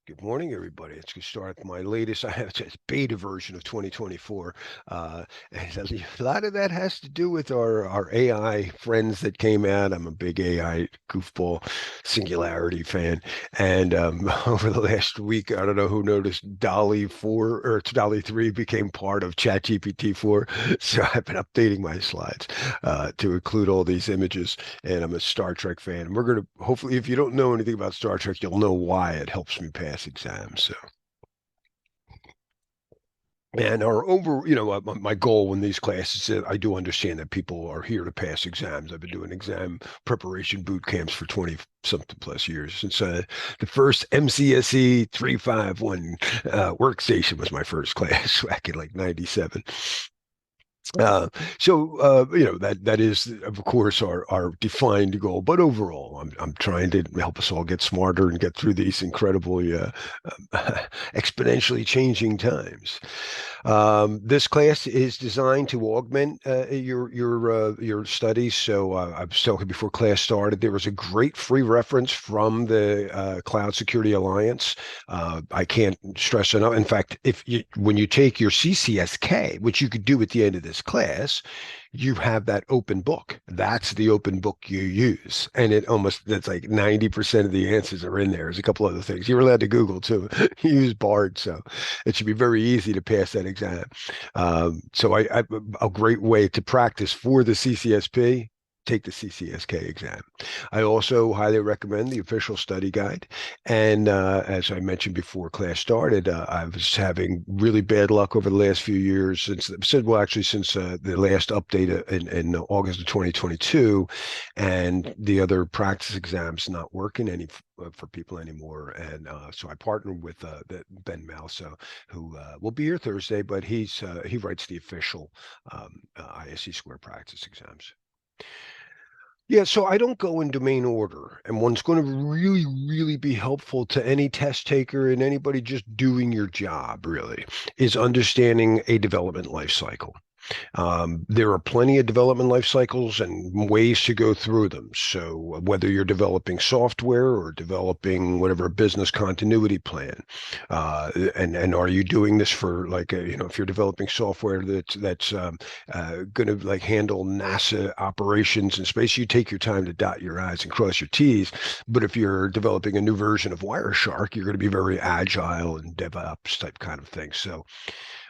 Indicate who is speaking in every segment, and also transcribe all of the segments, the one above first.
Speaker 1: Good morning, everybody. Let's get started. My latest, I have a beta version of 2024. And a lot of that has to do with our AI friends that came out. I'm a big AI goofball Singularity fan. And over the last week, I don't know who noticed Dolly 4 or Dolly 3 became part of ChatGPT 4. So I've been updating my slides to include all these images. And I'm a Star Trek fan. And we're going to, hopefully, if you don't know anything about Star Trek, you'll know why it helps me pass exams. So, and our over, my goal in these classes, I do understand that people are here to pass exams. I've been doing exam preparation boot camps for 20 something plus years since the first MCSE 351 workstation was my first class back in like 97. Uh, that is of course our defined goal, but overall, I'm trying to help us all get smarter and get through these incredibly exponentially changing times. This class is designed to augment your studies. So I was talking before class started. There was a great free reference from the Cloud Security Alliance. I can't stress enough. In fact, when you take your CCSK, which you could do at the end of this class, you have that open book. That's the open book you use. And that's like 90% of the answers are in there. There's a couple other things. You're allowed to Google too. Use Bard. So it should be very easy to pass that exam. So a great way to practice for the CCSP, take the CCSK exam. I also highly recommend the official study guide. And as I mentioned before class started, I was having really bad luck over the last few years since the last update in August of 2022, and the other practice exams not working any for people anymore. And so I partnered with Ben Malso, who will be here Thursday, but he writes the official ISC square practice exams. Yeah, so I don't go in domain order. And one's going to really, really be helpful to any test taker and anybody just doing your job, really, is understanding a development life cycle. There are plenty of development life cycles and ways to go through them. So whether you're developing software or developing whatever business continuity plan, and are you doing this for like if you're developing software that's going to like handle NASA operations in space, you take your time to dot your I's and cross your T's. But if you're developing a new version of Wireshark, you're going to be very agile and DevOps type kind of thing. So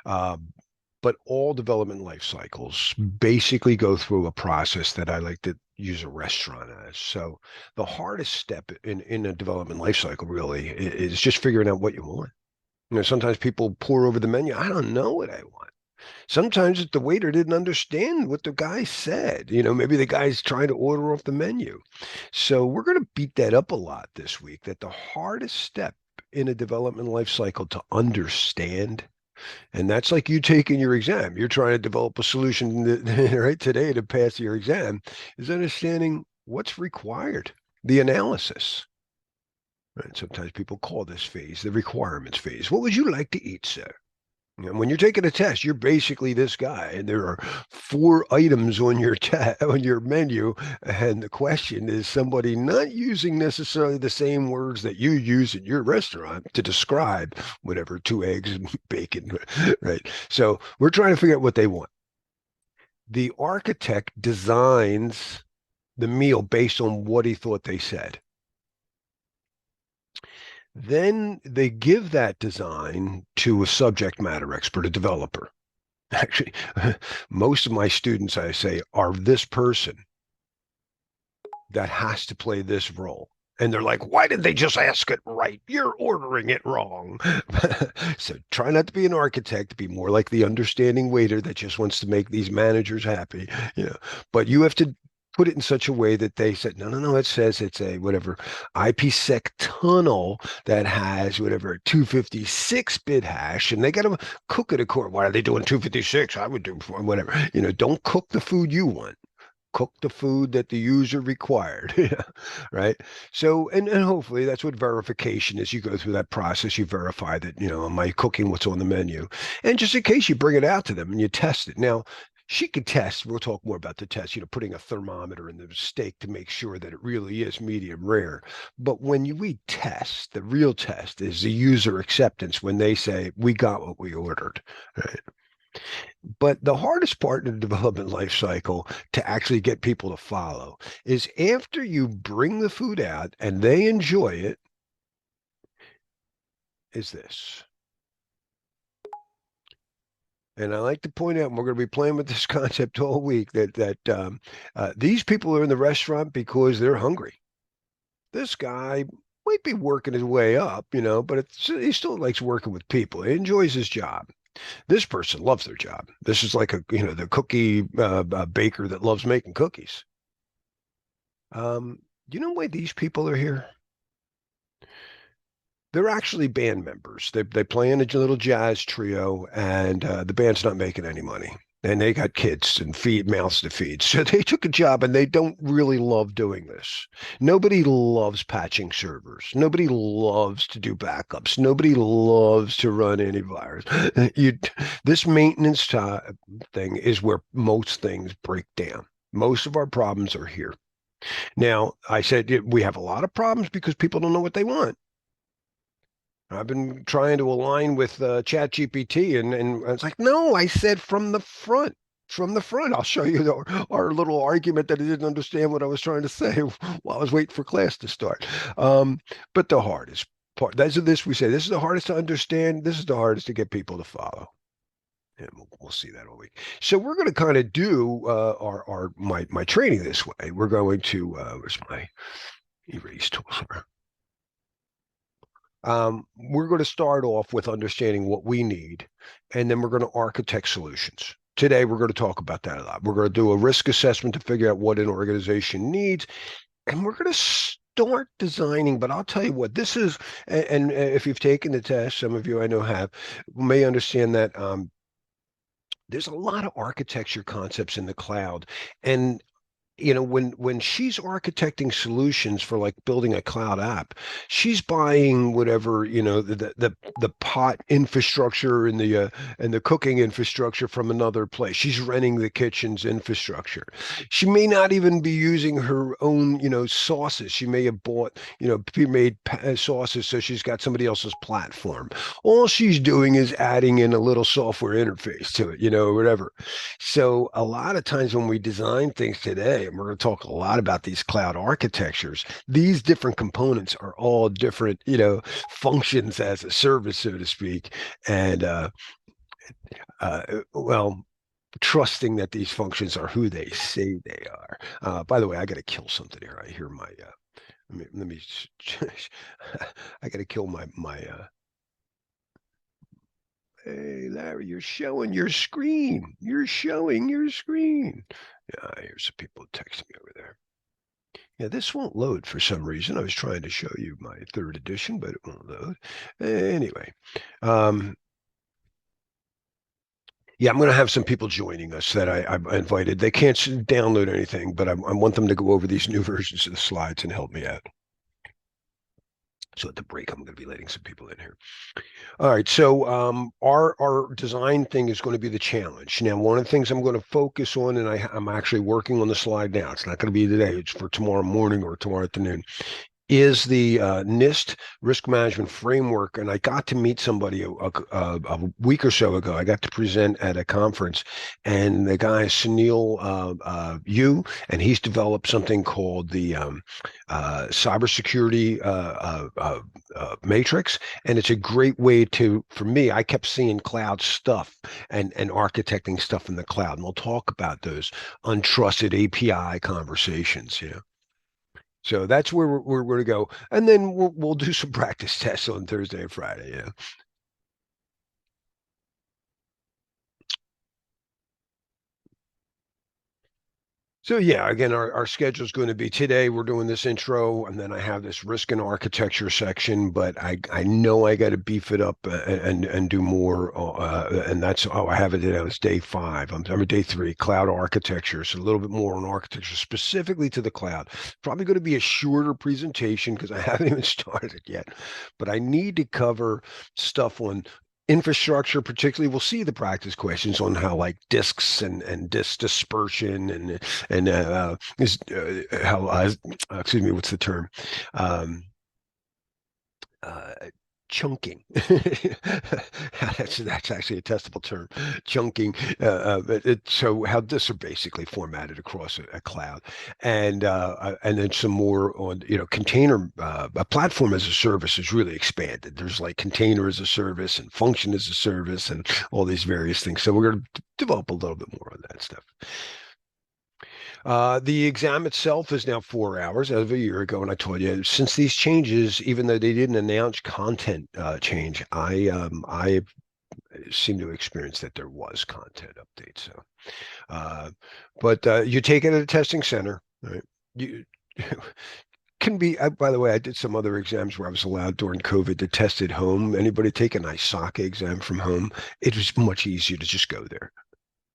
Speaker 1: uh, but all development life cycles basically go through a process that I like to use a restaurant as. So the hardest step in a development life cycle really is just figuring out what you want. Sometimes people pour over the menu. I don't know what I want. Sometimes the waiter didn't understand what the guy said. Maybe the guy's trying to order off the menu. So we're going to beat that up a lot this week, that the hardest step in a development life cycle to understand, and that's like you taking your exam. You're trying to develop a solution right today to pass your exam, is understanding what's required, the analysis. Right? Sometimes people call this phase the requirements phase. What would you like to eat, sir? And when you're taking a test, you're basically this guy, and there are four items on your on your menu, and the question is somebody not using necessarily the same words that you use in your restaurant to describe whatever, two eggs and bacon, right? So we're trying to figure out what they want. The architect designs the meal based on what he thought they said. Then they give that design to a subject matter expert, a developer. Actually, most of my students, I say, are this person that has to play this role. And they're like, why did they just ask it right? You're ordering it wrong. So try not to be an architect, be more like the understanding waiter that just wants to make these managers happy. You know, but you have to put it in such a way that they said, no, no, no, it says it's a whatever IPsec tunnel that has whatever 256-bit hash, and they got to cook it according. Why are they doing 256? I would do whatever. Don't cook the food you want. Cook the food that the user required. Right? So, and hopefully that's what verification is. You go through that process, you verify that, am I cooking what's on the menu? And just in case, you bring it out to them and you test it. Now, she could test. We'll talk more about the test, putting a thermometer in the steak to make sure that it really is medium rare. But when we test, the real test is the user acceptance when they say, we got what we ordered. Right? But the hardest part in the development life cycle to actually get people to follow is after you bring the food out and they enjoy it, is this. And I like to point out, and we're going to be playing with this concept all week, that these people are in the restaurant because they're hungry. This guy might be working his way up, but he still likes working with people. He enjoys his job. This person loves their job. This is like the cookie baker that loves making cookies. You know why these people are here? They're actually band members. They play in a little jazz trio, and the band's not making any money. And they got kids and mouths to feed. So they took a job, and they don't really love doing this. Nobody loves patching servers. Nobody loves to do backups. Nobody loves to run antivirus. This maintenance thing is where most things break down. Most of our problems are here. Now, I said we have a lot of problems because people don't know what they want. I've been trying to align with ChatGPT, and it's like, no, I said from the front. From the front, I'll show you our little argument that it didn't understand what I was trying to say while I was waiting for class to start. But the hardest part, we say, this is the hardest to understand. This is the hardest to get people to follow. And we'll see that all week. So we're going to kind of do my training this way. We're going to, where's my erase tool? We're going to start off with understanding what we need, and then we're going to architect solutions. Today, we're going to talk about that a lot. We're going to do a risk assessment to figure out what an organization needs, and we're going to start designing. But I'll tell you what, this is, and if you've taken the test, some of you I know have, may understand that there's a lot of architecture concepts in the cloud. And when she's architecting solutions for like building a cloud app, she's buying whatever, the pot infrastructure and the cooking infrastructure from another place. She's renting the kitchen's infrastructure. She may not even be using her own, sauces. She may have bought, pre-made sauces, so she's got somebody else's platform. All she's doing is adding in a little software interface to it, whatever. So a lot of times when we design things today, and we're going to talk a lot about these cloud architectures, these different components are all different, functions as a service, so to speak. And well, trusting that these functions are who they say they are. By the way, I got to kill something here. I hear my let me I got to kill my hey, Larry, you're showing your screen. You're showing your screen. Yeah, here's some people texting me over there. Yeah, this won't load for some reason. I was trying to show you my third edition, but it won't load. Anyway, yeah, I'm going to have some people joining us that I've invited. They can't download anything, but I want them to go over these new versions of the slides and help me out. So at the break, I'm going to be letting some people in here. All right, so our design thing is going to be the challenge. Now, one of the things I'm going to focus on, and I'm actually working on the slide now. It's not going to be today. It's for tomorrow morning or tomorrow afternoon. Is the NIST risk management framework. And I got to meet somebody a week or so ago. I got to present at a conference, and the guy is Sunil Yu, and he's developed something called the cybersecurity matrix. And it's a great way for me, I kept seeing cloud stuff and architecting stuff in the cloud. And we'll talk about those untrusted API conversations, So that's where we're going to go, and then we'll do some practice tests on Thursday and Friday. Yeah. So yeah, again, our schedule is going to be today. We're doing this intro, and then I have this risk and architecture section. But I know I got to beef it up and do more. And that's I have it today. It's day 5. I'm at day 3, cloud architecture. So a little bit more on architecture specifically to the cloud. Probably going to be a shorter presentation because I haven't even started yet. But I need to cover stuff on infrastructure, particularly, we'll see the practice questions on how like disks and disk dispersion and is how excuse me, what's the term? Um, uh, Chunking. That's actually a testable term. Chunking. So how disks are basically formatted across a cloud, and then some more on container. A platform as a service is really expanded. There's like container as a service and function as a service and all these various things. So we're going to develop a little bit more on that stuff. The exam itself is now 4 hours as of a year ago, and I told you since these changes, even though they didn't announce content change, I seem to experience that there was content update. So, uh, but you take it at a testing center, right? You can be. By the way, I did some other exams where I was allowed during COVID to test at home. Anybody take an ISACA exam from home? It was much easier to just go there.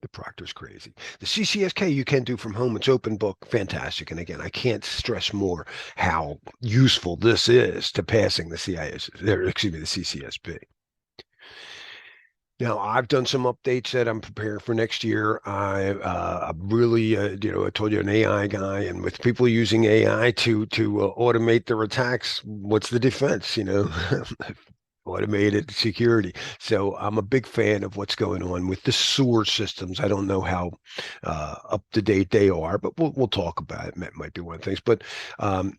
Speaker 1: The proctor's crazy. The CCSK you can do from home. It's open book, fantastic. And again, I can't stress more how useful this is to passing the CIS, excuse me, the CCSP. Now, I've done some updates that I'm preparing for next year. I'm really, I told you an AI guy, and with people using AI to automate their attacks, what's the defense? Automated security. So I'm a big fan of what's going on with the sewer systems. I don't know how up to date they are, but we'll talk about it. That might be one of the things. But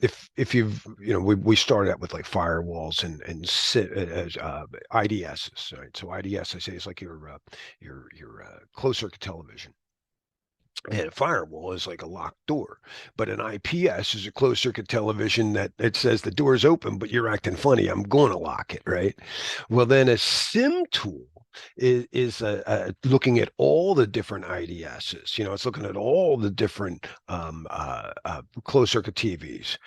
Speaker 1: if you've we started out with like firewalls and IDSs, right? So IDS I say is like your closed circuit television. And a firewall is like a locked door, but an IPS is a closed circuit television that it says the door is open, but you're acting funny. I'm going to lock it, right? Well, then a SIM tool is looking at all the different IDSs. It's looking at all the different closed circuit TVs.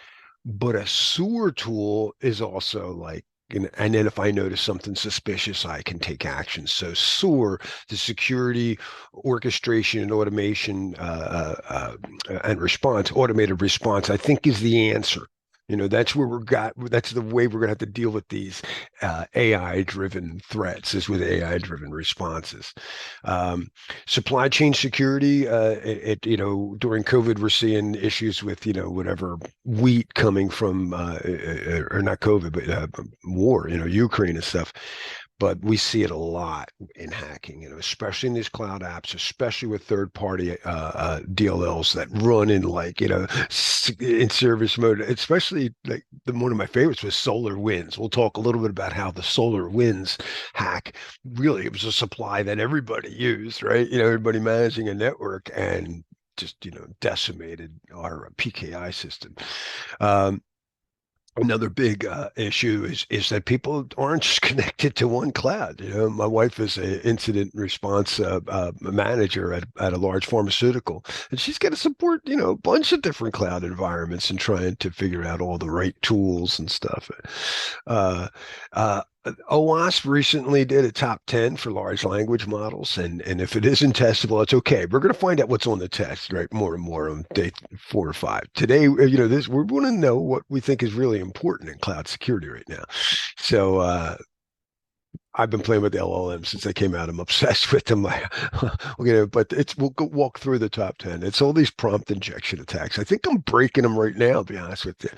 Speaker 1: But a sewer tool is also like, and then if I notice something suspicious, I can take action. So sewer, the security, orchestration, and automation and response, automated response, I think is the answer. That's where that's the way we're going to have to deal with these AI-driven threats is with AI-driven responses. Um, Supply chain security, during COVID, we're seeing issues with, whatever wheat coming from, or not COVID, but war, Ukraine and stuff. But we see it a lot in hacking, especially in these cloud apps, especially with third-party DLLs that run in like, in service mode. Especially like one of my favorites was Solar Winds. We'll talk a little bit about how the Solar Winds hack really it was a supply that everybody used, right? Everybody managing a network and just decimated our PKI system. Um, Another big issue is that people aren't just connected to one cloud. My wife is an incident response manager at a large pharmaceutical, and she's got to support a bunch of different cloud environments and trying to figure out all the right tools and stuff. Uh, uh, OWASP recently did a top 10 for large language models, and if it isn't testable, it's okay. We're going to find out what's on the test, right? More and more on day 4 or 5. Today, this we want to know what we think is really important in cloud security right now. So I've been playing with the LLM since they came out. I'm obsessed with them. But we'll go walk through the top 10. It's all these prompt injection attacks. I think I'm breaking them right now, to be honest with you.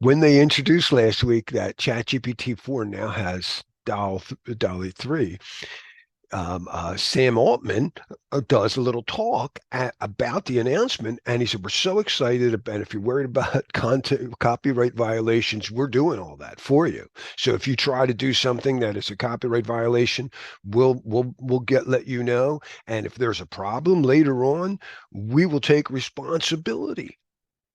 Speaker 1: When they introduced last week that ChatGPT 4 now has DALL-E 3, Sam Altman does a little talk about the announcement, and he said, "We're so excited about. If you're worried about content copyright violations, we're doing all that for you. So if you try to do something that is a copyright violation, we'll let you know. And if there's a problem later on, we will take responsibility."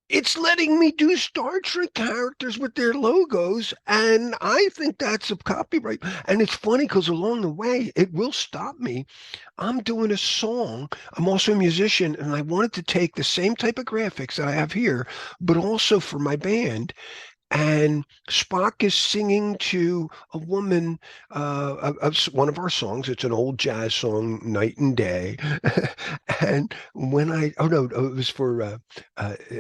Speaker 1: It's letting me do Star Trek characters with their logos, and I think that's a copyright. And it's funny because along the way, it will stop me. I'm doing a song. I'm also a musician, and I wanted to take the same type of graphics that I have here, but also for my band. And Spock is singing to a woman of one of our songs. It's an old jazz song, Night and Day. And oh no, it was for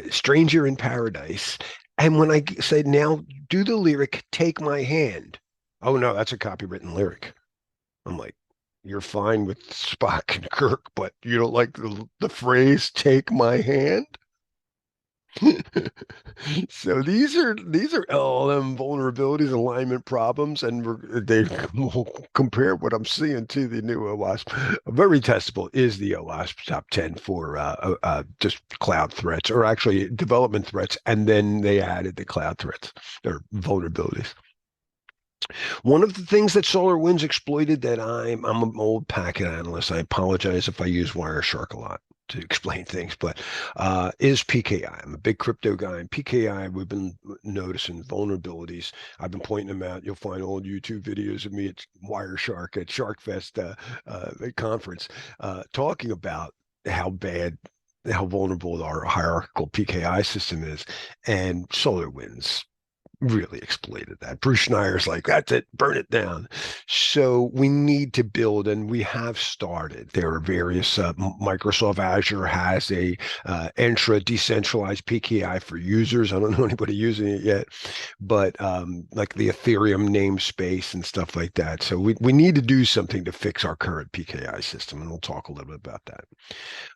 Speaker 1: Stranger in Paradise. And when I said, now do the lyric, Take My Hand. Oh no, that's a copywritten lyric. I'm like, you're fine with Spock and Kirk, but you don't like the phrase "take my hand." So these are LLM vulnerabilities, alignment problems, and they compare what I'm seeing to the new OWASP. Very testable is the OWASP top 10 for just cloud threats, or actually development threats, and then they added the cloud threats or vulnerabilities. One of the things that SolarWinds exploited that I'm an old packet analyst. I apologize if I use Wireshark a lot to explain things, but is PKI. I'm a big crypto guy, and PKI, we've been noticing vulnerabilities. I've been pointing them out. You'll find old YouTube videos of me at Wireshark at SharkFest conference talking about how bad, how vulnerable our hierarchical PKI system is, and SolarWinds really exploited that. Bruce Schneier's like, that's it, burn it down. So we need to build, and we have started. There are various, Microsoft Azure has a Entra decentralized PKI for users. I don't know anybody using it yet, but like the Ethereum namespace and stuff like that. So we need to do something to fix our current PKI system, and we'll talk a little bit about that.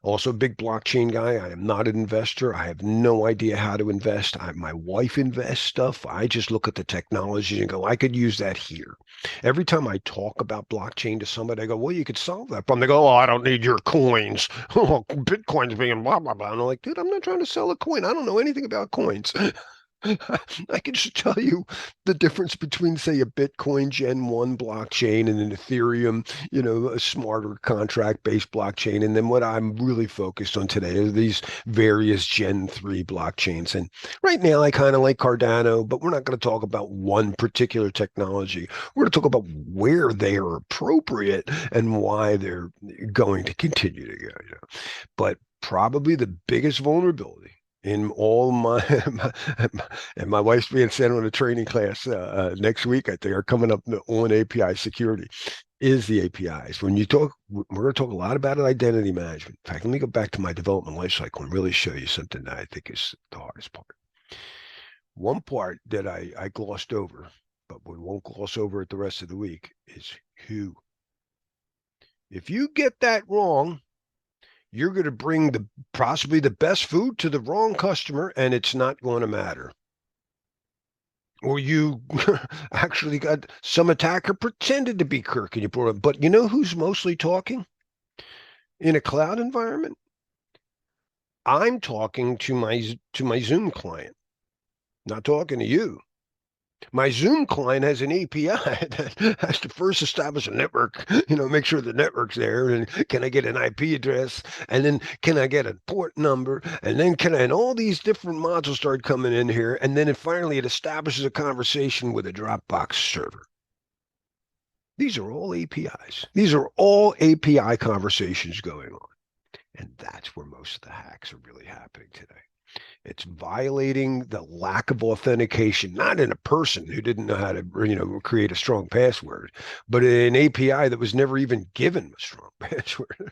Speaker 1: Also, a big blockchain guy. I am not an investor. I have no idea how to invest. My wife invests stuff. I just look at the technology and go, I could use that here. Every time I talk about blockchain to somebody, I go, well, you could solve that problem. They go, oh, I don't need your coins. Oh, Bitcoin's being blah, blah, blah. And I'm like, dude, I'm not trying to sell a coin. I don't know anything about coins. I can just tell you the difference between, say, a Bitcoin Gen 1 blockchain and an Ethereum, a smarter contract-based blockchain. And then what I'm really focused on today are these various Gen 3 blockchains. And right now, I kind of like Cardano, but we're not going to talk about one particular technology. We're going to talk about where they are appropriate and why they're going to continue to go. But probably the biggest vulnerability in all my, and my wife's being sent on a training class next week. I think are coming up on API security is the APIs. When you talk, we're going to talk a lot about identity management. In fact, let me go back to my development lifecycle and really show you something that I think is the hardest part. One part that I glossed over, but we won't gloss over it the rest of the week, is who. If you get that wrong, you're going to bring the possibly the best food to the wrong customer, and it's not going to matter. Or you actually got some attacker pretended to be Kirk and you brought him. But you know who's mostly talking in a cloud environment? I'm talking to my Zoom client, not talking to you. My Zoom client has an API that has to first establish a network, make sure the network's there. And can I get an IP address? And then can I get a port number? And then and all these different modules start coming in here. And then finally it establishes a conversation with a Dropbox server. These are all APIs. These are all API conversations going on. And that's where most of the hacks are really happening today. It's violating the lack of authentication, not in a person who didn't know how to, create a strong password, but in an API that was never even given a strong password.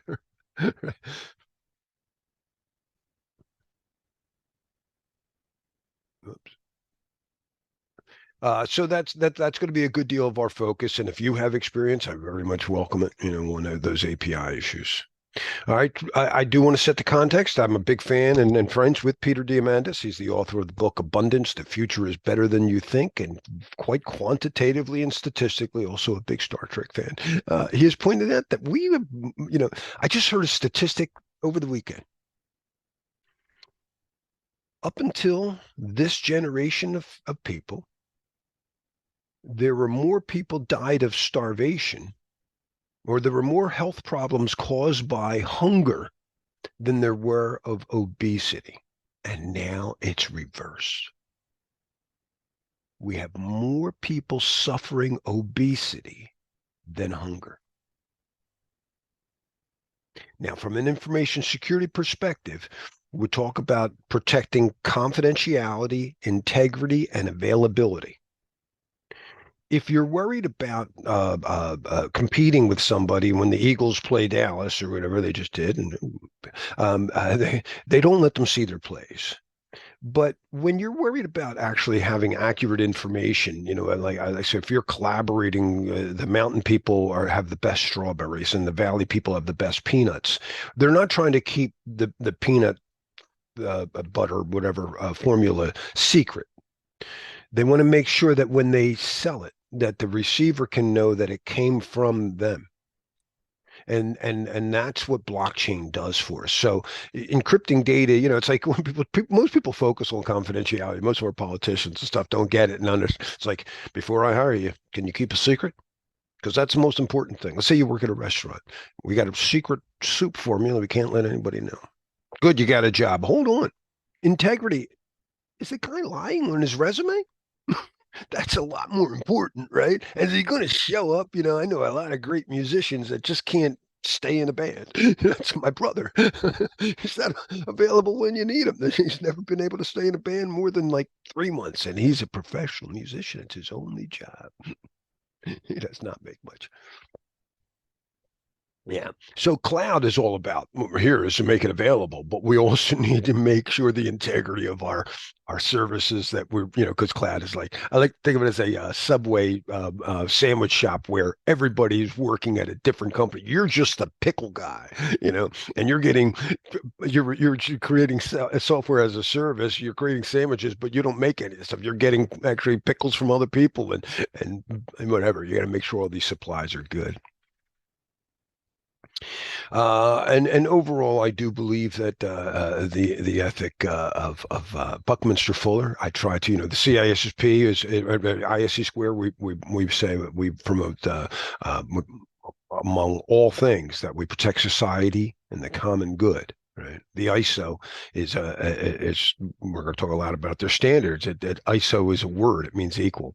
Speaker 1: Oops. So that's going to be a good deal of our focus. And if you have experience, I very much welcome it. One of those API issues. All right. I do want to set the context. I'm a big fan and friends with Peter Diamandis. He's the author of the book Abundance, The Future is Better Than You Think, and quite quantitatively and statistically, also a big Star Trek fan. He has pointed out that I just heard a statistic over the weekend. Up until this generation of people, there were more people died of starvation, or there were more health problems caused by hunger than there were of obesity. And now it's reversed. We have more people suffering obesity than hunger. Now, from an information security perspective, we talk about protecting confidentiality, integrity, and availability. If you're worried about competing with somebody when the Eagles play Dallas or whatever they just did, and they don't let them see their plays. But when you're worried about actually having accurate information, like I said, if you're collaborating, the mountain people have the best strawberries and the valley people have the best peanuts. They're not trying to keep the peanut butter, whatever formula secret. They want to make sure that when they sell it, that the receiver can know that it came from them. And that's what blockchain does for us. So encrypting data, it's like when most people focus on confidentiality. Most of our politicians and stuff don't get it, and it's like, before I hire you, can you keep a secret? Because that's the most important thing. Let's say you work at a restaurant. We got a secret soup formula. We can't let anybody know. Good, you got a job. Hold on. Integrity. Is the guy lying on his resume? That's a lot more important, right? And is he going to show up? I know a lot of great musicians that just can't stay in a band. That's my brother. He's not available when you need him. He's never been able to stay in a band more than like 3 months, and he's a professional musician. It's his only job. He does not make much. Yeah. So cloud is all about what we're here is to make it available, but we also need to make sure the integrity of our services that we're, because cloud is like I like to think of it as a Subway sandwich shop where everybody's working at a different company. You're just the pickle guy, and you're creating software as a service. You're creating sandwiches, but you don't make any of this stuff. You're getting actually pickles from other people and whatever. You got to make sure all these supplies are good. And overall, I do believe that the ethic of Buckminster Fuller. I try to, the CISSP is ISC square. We say that we promote among all things that we protect society and the common good. Right. The ISO is we're going to talk a lot about their standards. ISO is a word. It means equal.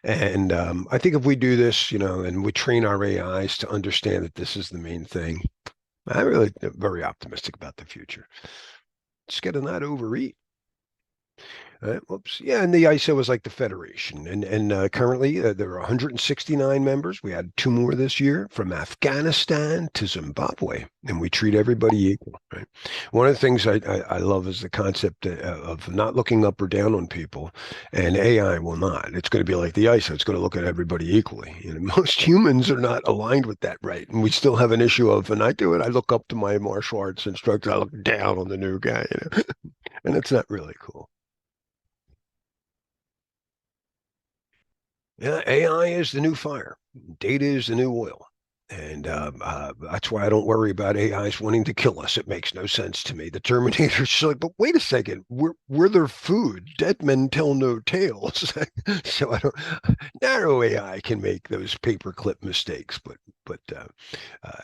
Speaker 1: And I think if we do this, and we train our AIs to understand that this is the main thing, I'm really very optimistic about the future. Just got to not overeat. Whoops. Yeah, and the ISO is like the federation, and currently there are 169 members. We had two more this year from Afghanistan to Zimbabwe, and we treat everybody equal. Right. One of the things I love is the concept of not looking up or down on people, and AI will not. It's going to be like the ISO. It's going to look at everybody equally. Most humans are not aligned with that, right? And we still have an issue of, and I do it. I look up to my martial arts instructor. I look down on the new guy, and it's not really cool. Yeah, AI is the new fire. Data is the new oil. And that's why I don't worry about AIs wanting to kill us. It makes no sense to me. The Terminator's like, but wait a second, we're their food. Dead men tell no tales. So I don't. Narrow AI can make those paperclip mistakes, but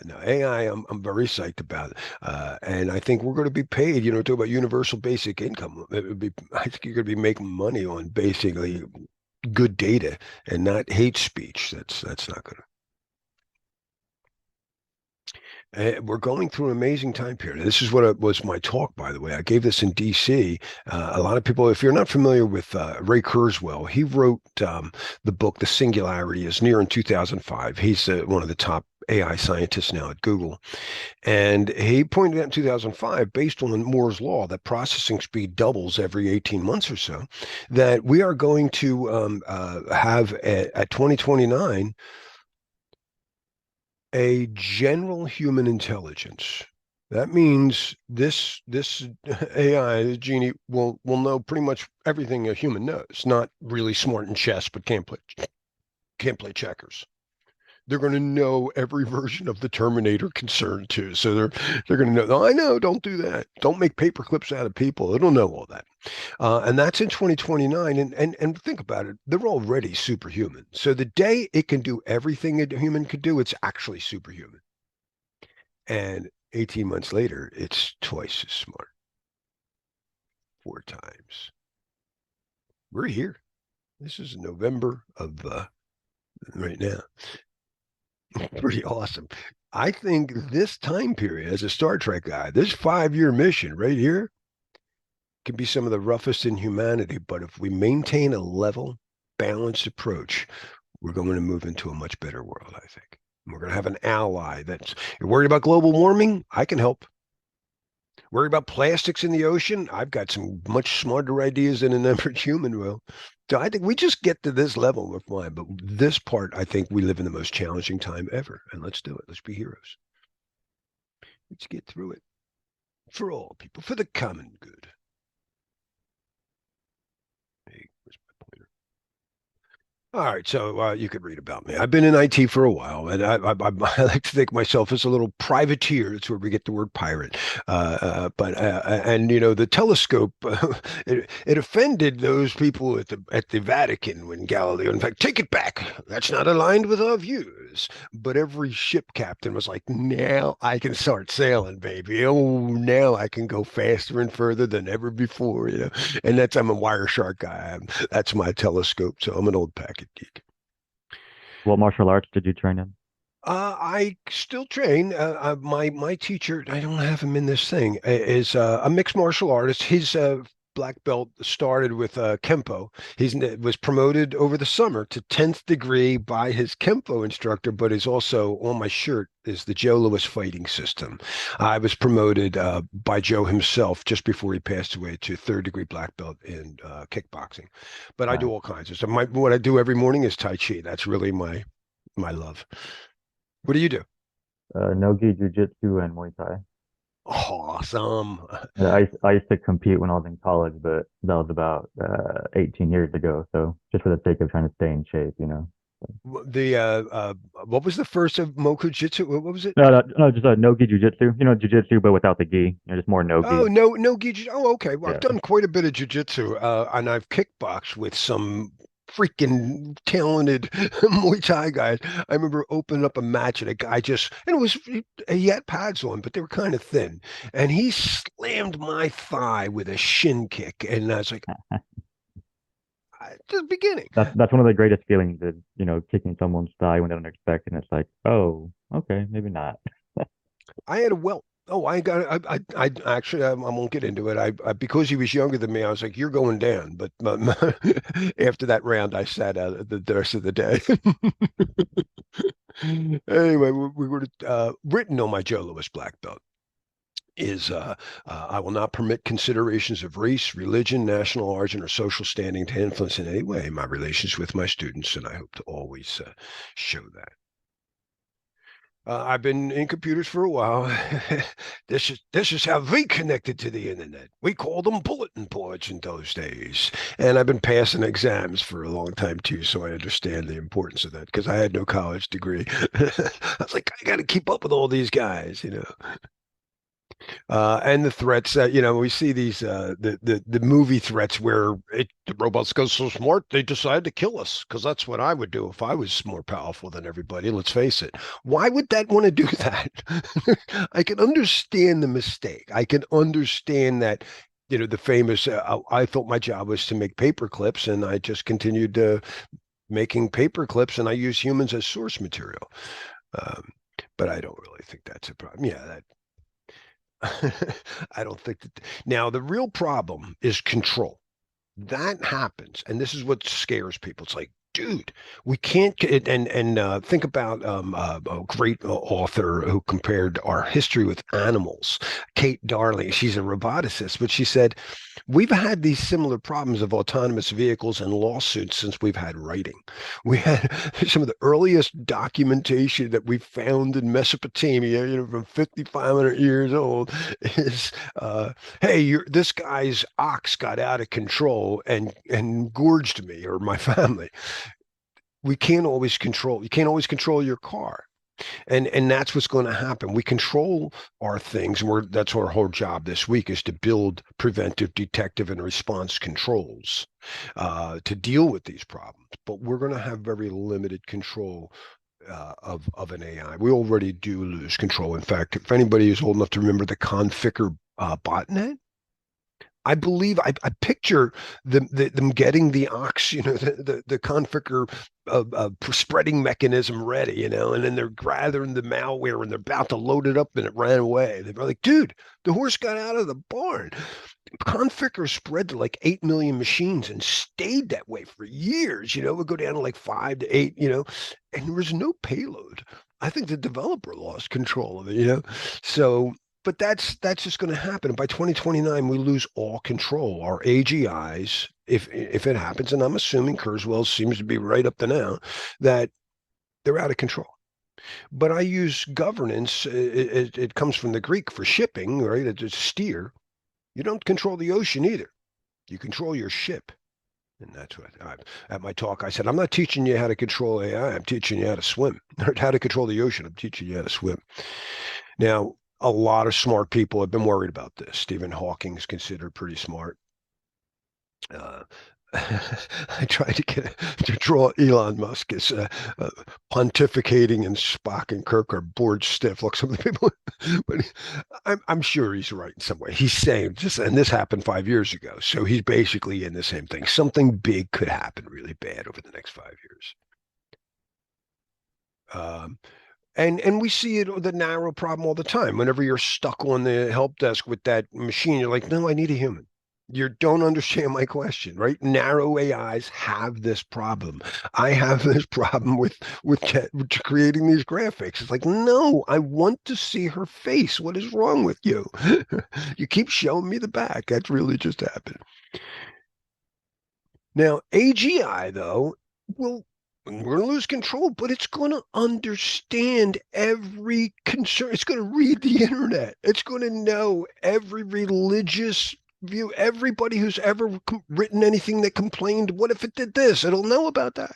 Speaker 1: no AI. I'm very psyched about it, and I think we're going to be paid. Talk about universal basic income. It would be. I think you're going to be making money on basically good data and not hate speech. That's not going to. We're going through an amazing time period. This is what was my talk, by the way. I gave this in DC. A lot of people, if you're not familiar with Ray Kurzweil, he wrote the book, The Singularity, is near in 2005. He's one of the top AI scientists now at Google. And he pointed out in 2005, based on Moore's law, that processing speed doubles every 18 months or so, that we are going to have at 2029 a general human intelligence. That means this AI, this genie, will know pretty much everything a human knows. Not really smart in chess, but can't play checkers. They're going to know every version of the Terminator concerned too. So they're going to know. Oh, I know. Don't do that. Don't make paper clips out of people. It'll know all that. And that's in 2029. And think about it. They're already superhuman. So the day it can do everything a human could do, it's actually superhuman. And 18 months later, it's twice as smart. 4 times. We're here. This is November of right now. Pretty awesome. I think this time period, as a Star Trek guy, this 5-year mission right here can be some of the roughest in humanity. But if we maintain a level, balanced approach, we're going to move into a much better world, I think. And we're going to have an ally that's, you're worried about global warming? I can help. Worry about plastics in the ocean? I've got some much smarter ideas than an average human will. So I think we just get to this level, we're fine. But this part, I think we live in the most challenging time ever. And let's do it. Let's be heroes. Let's get through it for all people, for the common good. Hey, where's my pointer? All right, so you could read about me. I've been in IT for a while, and I like to think of myself as a little privateer. That's where we get the word pirate. And you know, the telescope, it offended those people at the Vatican when Galileo. In fact, take it back. That's not aligned with our views. But every ship captain was like, "Now I can start sailing, baby. Oh, now I can go faster and further than ever before." You know, and I'm a wire shark guy. That's my telescope. So I'm an old packet geek.
Speaker 2: What martial arts did you train in?
Speaker 1: I still train. My teacher, I don't have him in this thing, is a mixed martial artist. His black belt started with Kempo. Was promoted over the summer to 10th degree by his Kempo instructor, but is also on my shirt is the Joe Louis fighting system. I was promoted by Joe himself just before he passed away to third degree black belt in kickboxing. But I do
Speaker 2: Nice.
Speaker 1: all kinds of stuff. What I do every morning is Tai Chi. That's really my love. What do you do?
Speaker 2: No-gi jiu-jitsu and Muay Thai.
Speaker 1: Awesome.
Speaker 2: I used to compete when I was in college, but that was about 18 years ago. So just for the sake of trying to stay in shape, you know.
Speaker 1: The what was the first of Moku Jitsu? What was it?
Speaker 2: No, just no-gi jiu-jitsu. You know, jiu-jitsu, but without the gi. You know, just more
Speaker 1: Oh,
Speaker 2: no-gi.
Speaker 1: no, no gi. Oh, okay. Well, I've
Speaker 2: Yeah.
Speaker 1: done quite a bit of jujitsu, and I've kickboxed with some freaking talented Muay Thai guys. I remember opening up a match and a guy just, and it was, he had pads on, but they were kind of thin. And he slammed my thigh with a shin kick. And I was like, just beginning.
Speaker 2: That's one of the greatest feelings is, you know, kicking someone's thigh when they don't expect it. And it's like, oh, okay, maybe not.
Speaker 1: I had a welt. Oh, I got. I actually, I won't get into it. Because he was younger than me, I was like, "You're going down." But after that round, I sat out the rest of the day. Anyway, we were written on my Joe Louis black belt is I will not permit considerations of race, religion, national origin, or social standing to influence in any way my relations with my students, and I hope to always show that. I've been in computers for a while. This is how we connected to the internet. We called them bulletin boards in those days, and I've been passing exams for a long time too, so I understand the importance of that because I had no college degree. I was like, I got to keep up with all these guys, you know. And the threats that we see these the movie threats where the robots go so smart they decide to kill us because that's what I would do if I was more powerful than everybody. Let's face it. Why would that want to do that? I can understand the mistake. I can understand that. The famous. I thought my job was to make paper clips, and I just continued making paper clips, and I use humans as source material. Um, but I don't really think that's a problem. Yeah, I don't think that. Now, the real problem is control. That happens, and this is what scares people. It's like, dude, we can't get and think about a great author who compared our history with animals. Kate Darling, she's a roboticist, but she said we've had these similar problems of autonomous vehicles and lawsuits since we've had writing. We had some of the earliest documentation that we found in Mesopotamia, from 5,500 years old, is hey, this guy's ox got out of control and gorged me or my family. We can't always control. You can't always control your car, and that's what's going to happen. We control our things, and that's our whole job this week is to build preventive, detective, and response controls to deal with these problems. But we're going to have very limited control of an AI. We already do lose control. In fact, if anybody is old enough to remember the Conficker botnet, I believe I picture them getting the ox, the Conficker spreading mechanism ready, and then they're gathering the malware and they're about to load it up and it ran away. They're like, dude, the horse got out of the barn. Conficker spread to like 8 million machines and stayed that way for years. It would go down to like 5 to 8, and there was no payload. I think the developer lost control of it. So but that's just going to happen. And by 2029, we lose all control. Our AGIs, if it happens, and I'm assuming Kurzweil seems to be right up to now, that they're out of control. But I use governance. It comes from the Greek for shipping, right? It's steer. You don't control the ocean either. You control your ship. And that's what at my talk I said. I'm not teaching you how to control AI. I'm teaching you how to swim, or how to control the ocean. I'm teaching you how to swim. Now, a lot of smart people have been worried about this. Stephen Hawking is considered pretty smart. Uh, I tried to draw Elon Musk as pontificating, and Spock and Kirk are bored stiff. Look, some of the people, but I'm sure he's right in some way. He's saying just, and this happened 5 years ago, so he's basically in the same thing. Something big could happen really bad over the next 5 years. Um, and we see it the narrow problem all the time. Whenever you're stuck on the help desk with that machine, you're like, no, I need a human. You don't understand my question, right? Narrow AIs have this problem. I have this problem with creating these graphics. It's like, no, I want to see her face. What is wrong with you? You keep showing me the back. That's really just happened. Now, AGI, though, will we're going to lose control, but it's going to understand every concern. It's going to read the internet. It's going to know every religious view, everybody who's ever written anything that complained. What if it did this? It'll know about that.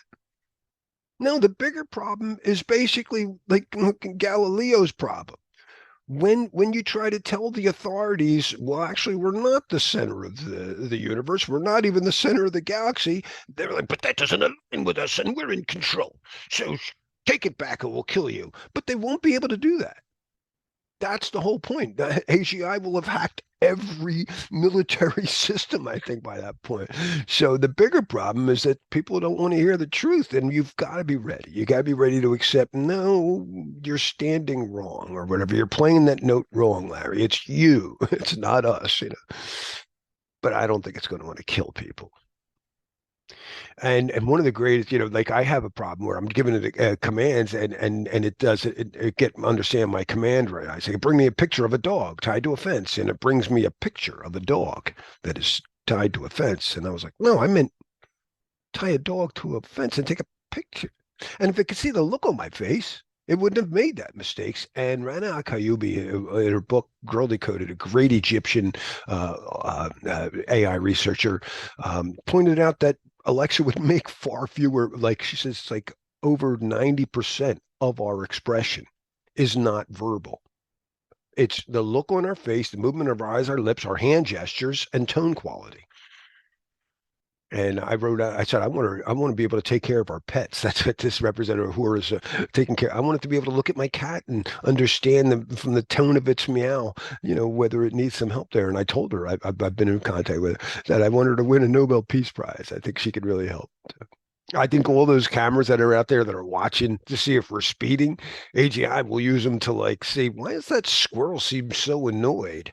Speaker 1: No, the bigger problem is basically like Galileo's problem. When you try to tell the authorities, well, actually, we're not the center of the universe. We're not even the center of the galaxy. They're like, but that doesn't align with us, and we're in control. So take it back, or we'll kill you. But they won't be able to do that. That's the whole point. The AGI will have hacked every military system, I think, by that point. So the bigger problem is that people don't want to hear the truth, and you've got to be ready. You got to be ready to accept, no, you're standing wrong, or whatever. You're playing that note wrong, Larry. It's you. It's not us, you know. But I don't think it's going to want to kill people. And one of the greatest, like I have a problem where I'm giving it commands, and it does it get understand my command right. I say, bring me a picture of a dog tied to a fence, and it brings me a picture of a dog that is tied to a fence. And I was like, no, I meant tie a dog to a fence and take a picture. And if it could see the look on my face, it wouldn't have made that mistakes. And Rana Kayyubi, in her book Girl Decoded, a great Egyptian AI researcher, pointed out that Alexa would make far fewer, like she says, like over 90% of our expression is not verbal. It's the look on our face, the movement of our eyes, our lips, our hand gestures, and tone quality. And I wrote out, I said, I want to be able to take care of our pets. That's what this representative who is taking care. I want it to be able to look at my cat and understand from the tone of its meow, whether it needs some help there. And I told her I've been in contact with her that I want her to win a Nobel Peace Prize. I think she could really help. I think all those cameras that are out there that are watching to see if we're speeding, AGI will use them to like see, why does that squirrel seem so annoyed?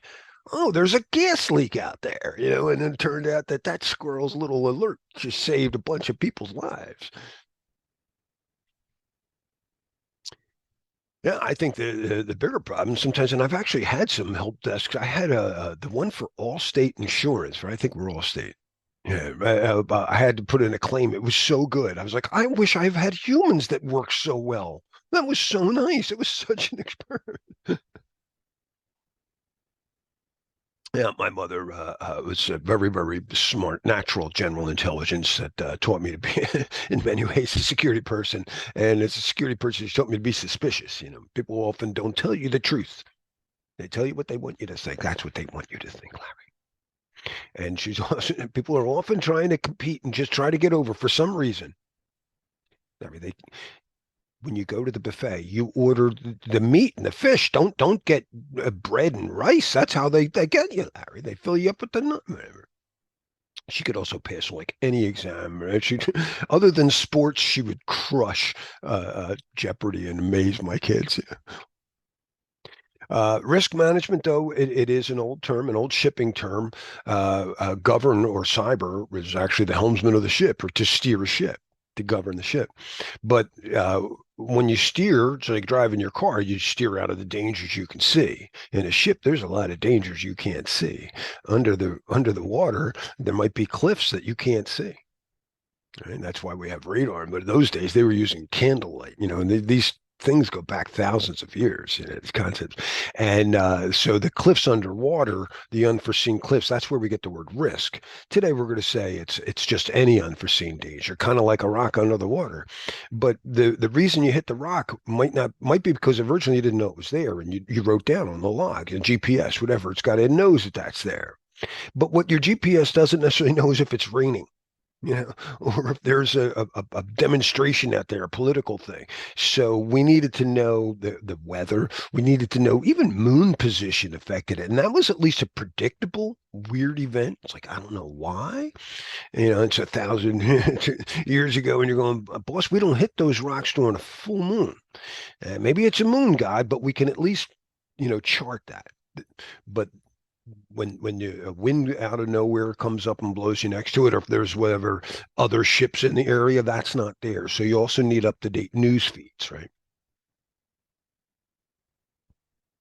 Speaker 1: Oh, there's a gas leak out there, and then it turned out that squirrel's little alert just saved a bunch of people's lives. Yeah, I think the bigger problem sometimes, and I've actually had some help desks. I had the one for Allstate Insurance, right? I think we're Allstate. Yeah, I had to put in a claim. It was so good. I was like, I wish I've had humans that work so well. That was so nice. It was such an experiment. Yeah, my mother was a very, very smart, natural general intelligence that taught me to be, in many ways, a security person. And as a security person, she taught me to be suspicious. People often don't tell you the truth. They tell you what they want you to think. That's what they want you to think, Larry. And people are often trying to compete and just try to get over for some reason. I mean, when you go to the buffet, you order the meat and the fish. Don't get bread and rice. That's how they get you, Larry. They fill you up with the nut. Whatever. She could also pass like any exam. Right? Other than sports, she would crush Jeopardy and amaze my kids. Risk management, though, it is an old term, an old shipping term. Govern or cyber is actually the helmsman of the ship, or to steer a ship, to govern the ship. But when you steer, it's like driving your car, you steer out of the dangers you can see. In a ship, there's a lot of dangers you can't see. Under the water, there might be cliffs that you can't see. Right? And that's why we have radar. But in those days, they were using candlelight, and these things go back thousands of years, these concepts. And so the cliffs underwater, the unforeseen cliffs, that's where we get the word risk. Today, we're going to say it's just any unforeseen danger, kind of like a rock under the water. But the reason you hit the rock might be because originally you didn't know it was there, and you wrote down on the log and GPS, whatever it's got, it knows that that's there. But what your GPS doesn't necessarily know is if it's raining, or if there's a demonstration out there, a political thing. So we needed to know the weather. We needed to know even moon position affected it. And that was at least a predictable, weird event. It's like, I don't know why. It's 1,000 years ago, and you're going, boss, we don't hit those rocks during a full moon. Maybe it's a moon god, but we can at least, chart that. But when a wind out of nowhere comes up and blows you next to it, or if there's whatever other ships in the area, that's not there. So you also need up-to-date news feeds, right?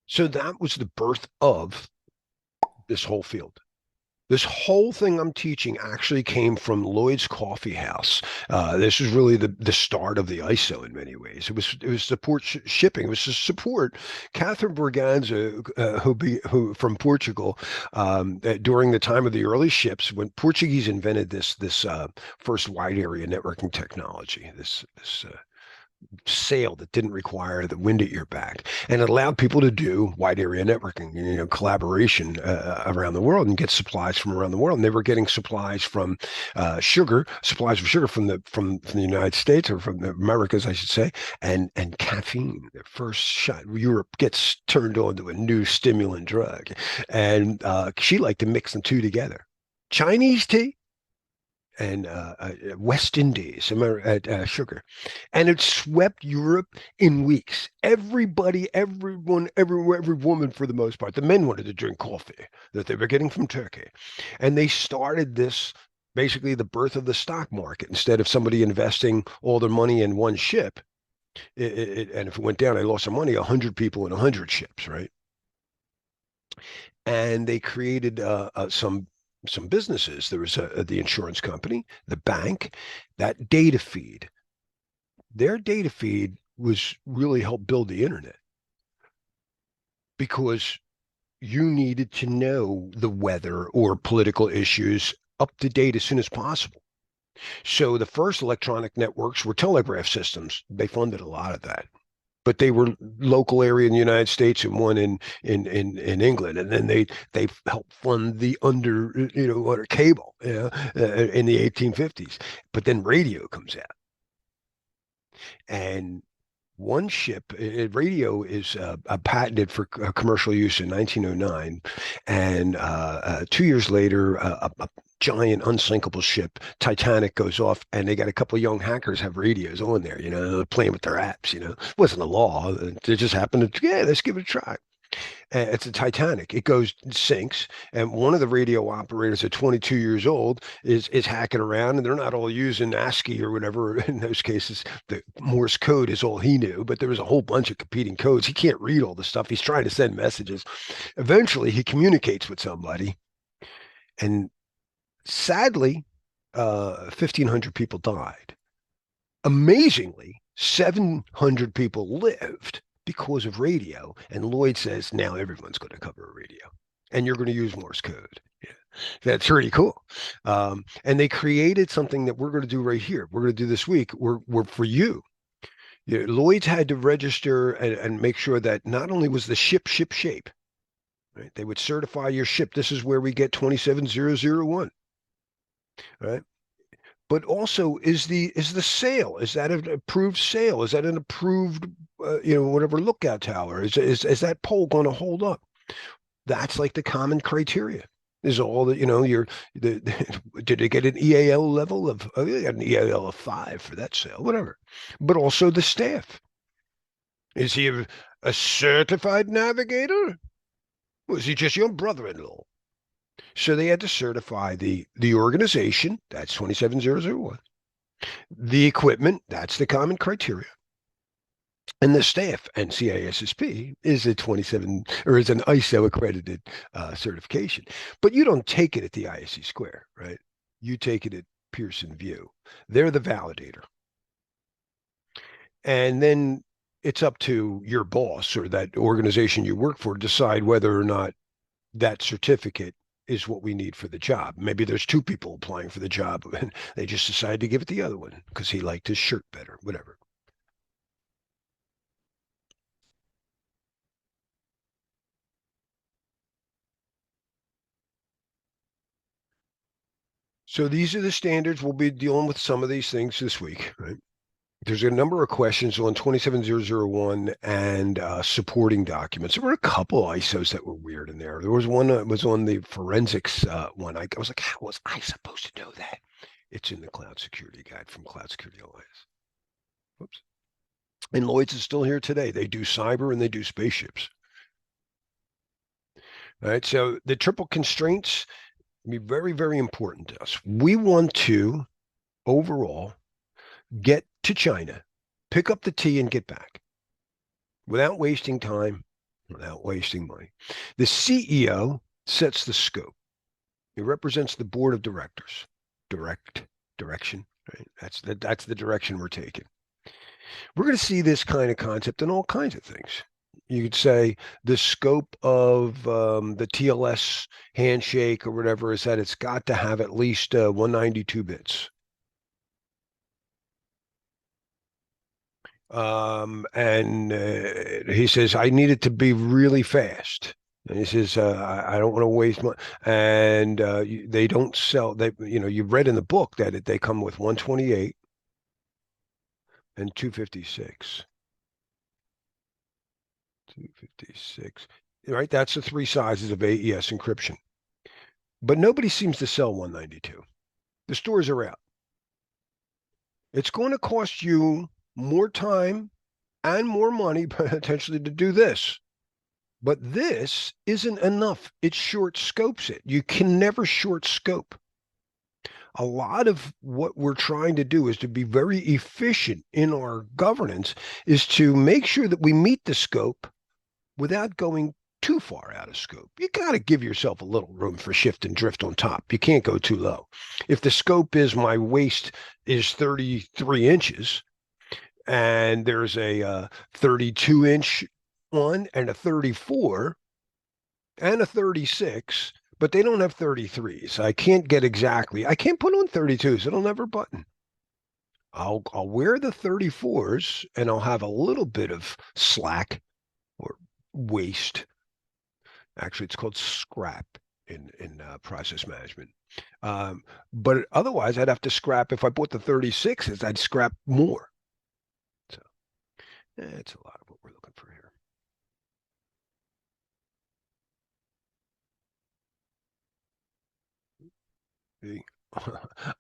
Speaker 1: So that was the birth of this whole field. This whole thing I'm teaching actually came from Lloyd's Coffee House. This was really the start of the ISO in many ways. It was support shipping. It was to support Catherine Berganza, who from Portugal, during the time of the early ships when Portuguese invented this first wide area networking technology. This sail that didn't require the wind at your back, and it allowed people to do wide area networking, collaboration around the world and get supplies from around the world. And they were getting supplies from supplies of sugar from the United States, or from the Americas, I should say, and caffeine. The first shot, Europe gets turned on to a new stimulant drug, and she liked to mix the two together. Chinese tea and West Indies sugar, and it swept Europe in weeks. Everybody, everyone, everywhere, every woman for the most part. The men wanted to drink coffee that they were getting from Turkey, and they started this. Basically, the birth of the stock market. Instead of somebody investing all their money in one ship, and if it went down, they lost some money. 100 people in 100 ships, right? And they created some businesses. There was the insurance company, the bank, that data feed. Their data feed was really helped build the internet because you needed to know the weather or political issues up to date as soon as possible. So the first electronic networks were telegraph systems. They funded a lot of that, but they were local area in the United States and one in England, and then they helped fund the under cable, in the 1850s. But then radio comes out, and one ship, radio is patented for commercial use in 1909, and 2 years later, a giant unsinkable ship, Titanic, goes off, and they got a couple of young hackers have radios on there, they're playing with their apps. It wasn't a law. It just happened to, yeah, let's give it a try. It's a Titanic. It goes, sinks, and one of the radio operators at 22 years old is hacking around, and they're not all using ASCII or whatever. In those cases, the Morse code is all he knew, but there was a whole bunch of competing codes. He can't read all the stuff. He's trying to send messages. Eventually, he communicates with somebody, and sadly, 1,500 people died. Amazingly, 700 people lived because of radio. And Lloyd says, now everyone's going to cover a radio and you're going to use Morse code. Yeah. That's pretty cool. And they created something that we're going to do right here. We're going to do this week. We're for you. Yeah, Lloyd's had to register and make sure that not only was the ship shape, right? They would certify your ship. This is where we get 27001, right? But also, is the sail, is that an approved sail? Is that an approved whatever lookout tower? Is that pole going to hold up? That's like the common criteria. Is all that did it get an EAL level of, oh, they got an EAL of 5 for that sail, whatever. But also the staff. Is he a certified navigator? Or is he just your brother-in-law? So they had to certify the organization, that's 27001. The equipment, that's the common criteria. And the staff and CISSP is a 27 or is an ISO accredited certification. But you don't take it at the ISC Square, right? You take it at Pearson VUE. They're the validator. And then it's up to your boss or that organization you work for to decide whether or not that certificate is what we need for the job. Maybe there's two people applying for the job and they just decided to give it the other one because he liked his shirt better, whatever. So these are the standards. We'll be dealing with some of these things this week, right? There's a number of questions on 27001 and supporting documents. There were a couple ISOs that were weird in there. There was one that was on the forensics one. I was like, how was I supposed to know that? It's in the Cloud Security Guide from Cloud Security Alliance. Whoops. And Lloyd's is still here today. They do cyber and they do spaceships. All right. So the triple constraints be very, very important to us. We want to overall get to China, pick up the tea and get back without wasting time, without wasting money. The CEO sets the scope. He represents the board of directors. Direction, right? That's the direction we're taking. We're going to see this kind of concept in all kinds of things. You could say the scope of the TLS handshake or whatever is that it's got to have at least 192 bits. And he says, I need it to be really fast. And he says, I don't want to waste money. And they don't sell, you've read in the book that they come with 128 and 256. 256. Right? That's the three sizes of AES encryption. But nobody seems to sell 192. The stores are out. It's going to cost you more time and more money potentially to do this. But this isn't enough. It short scopes it. You can never short scope. A lot of what we're trying to do is to be very efficient in our governance, is to make sure that we meet the scope without going too far out of scope. You got to give yourself a little room for shift and drift on top. You can't go too low. If the scope is my waist is 33 inches and there's a 32-inch one and a 34 and a 36, but they don't have 33s. I can't get exactly. I can't put on 32s. It'll never button. I'll wear the 34s and I'll have a little bit of slack or waste. Actually, it's called scrap in process management. But otherwise, I'd have to scrap. If I bought the 36s, I'd scrap more. So it's a lot of what we're looking for here.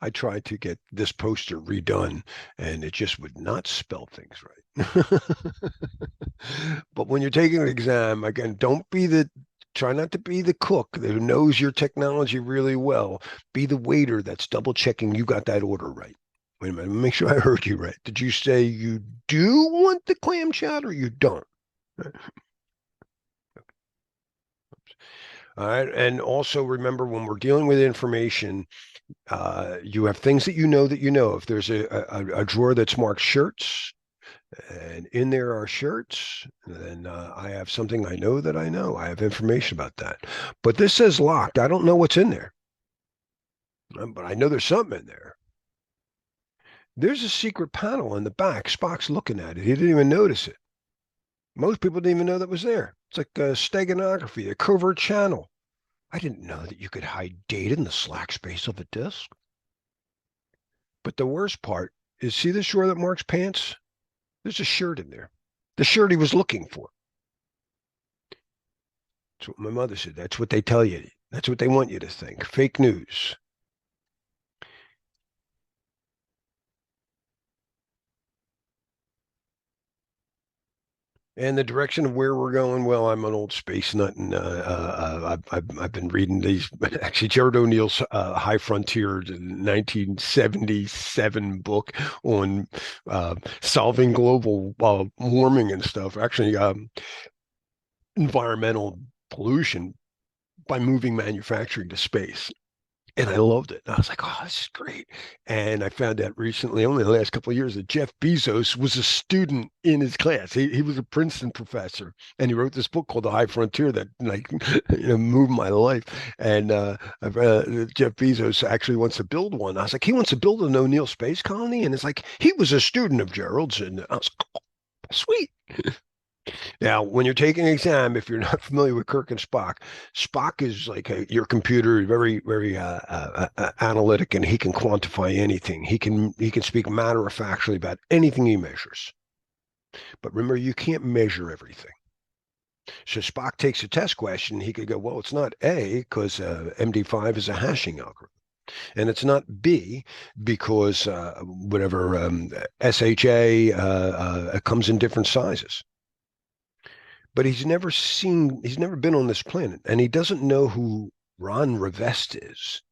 Speaker 1: I tried to get this poster redone and it just would not spell things right. But when you're taking an exam, again, try not to be the cook that knows your technology really well. Be the waiter that's double checking you got that order right. Wait a minute, make sure I heard you right. Did you say you do want the clam chowder or you don't? All right. And also remember when we're dealing with information, you have things that you know. If there's a drawer that's marked shirts, and in there are shirts, then I have something I know that I know. I have information about that. But this says locked. I don't know what's in there, but I know there's something in there. There's a secret panel in the back. Spock's looking at it. He didn't even notice it. Most people didn't even know that was there. It's like a steganography, a covert channel. I didn't know that you could hide data in the slack space of a disk. But the worst part is, see the drawer that marks pants? There's a shirt in there. The shirt he was looking for. That's what my mother said. That's what they tell you. That's what they want you to think. Fake news. And the direction of where we're going, well, I'm an old space nut, and I've been reading these. Actually, Jared O'Neill's High Frontier, 1977 book on solving global warming and stuff. Actually, environmental pollution by moving manufacturing to space. And I loved it. I was like, oh, this is great. And I found out recently, only the last couple of years, that Jeff Bezos was a student in his class. He was a Princeton professor, and he wrote this book called The High Frontier that like moved my life. And Jeff Bezos actually wants to build one. I was like, he wants to build an O'Neill space colony, and it's like he was a student of Gerald's, and I was like, oh, sweet. Now, when you're taking an exam, if you're not familiar with Kirk and Spock, Spock is like your computer, very, very analytic, and he can quantify anything. He can speak matter of factly about anything he measures. But remember, you can't measure everything. So Spock takes a test question. He could go, well, it's not A because MD5 is a hashing algorithm. And it's not B because whatever SHA comes in different sizes. But he's never been on this planet, and he doesn't know who Ron Rivest is.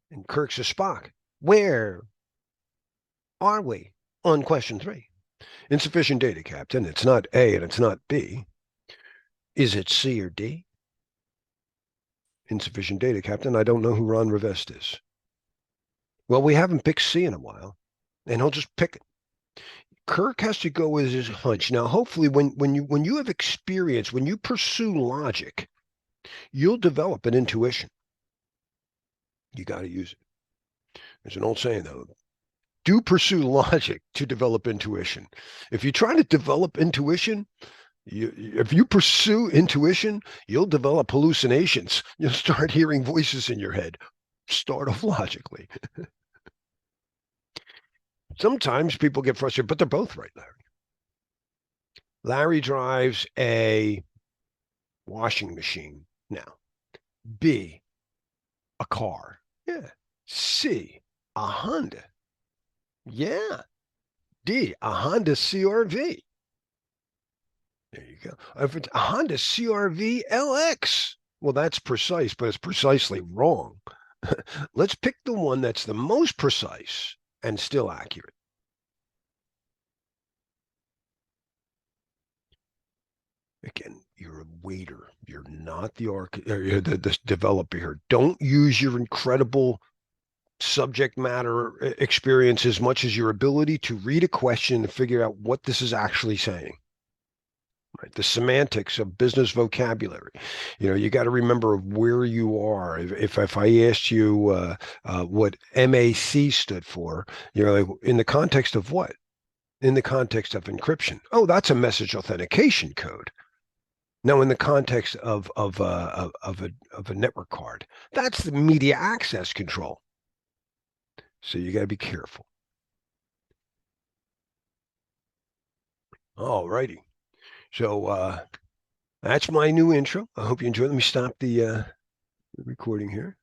Speaker 1: And Kirk says, Spock, where are we on question 3? Insufficient data, Captain. It's not A and it's not B. Is it C or D? Insufficient data, Captain. I don't know who Ron Rivest is. Well, we haven't picked C in a while, and he'll just pick it. Kirk has to go with his hunch. Now, hopefully, when you have experience, when you pursue logic, you'll develop an intuition. You got to use it. There's an old saying, though, do pursue logic to develop intuition. If you try to develop intuition, if you pursue intuition, you'll develop hallucinations. You'll start hearing voices in your head. Start off logically. Sometimes people get frustrated, but they're both right, Larry. Larry drives a washing machine now. B, a car. Yeah. C, a Honda. Yeah. D, a Honda CRV. There you go. If it's a Honda CRV LX, well, that's precise, but it's precisely wrong. Let's pick the one that's the most precise and still accurate. Again, you're a waiter. You're not the developer here. Don't use your incredible subject matter experience as much as your ability to read a question and figure out what this is actually saying. Right, the semantics of business vocabulary. You got to remember where you are. If I asked you what MAC stood for, you're like, in the context of what? In the context of encryption. Oh, that's a message authentication code. Now, in the context of a network card, that's the media access control. So you got to be careful. All righty. So that's my new intro. I hope you enjoy. Let me stop the recording here.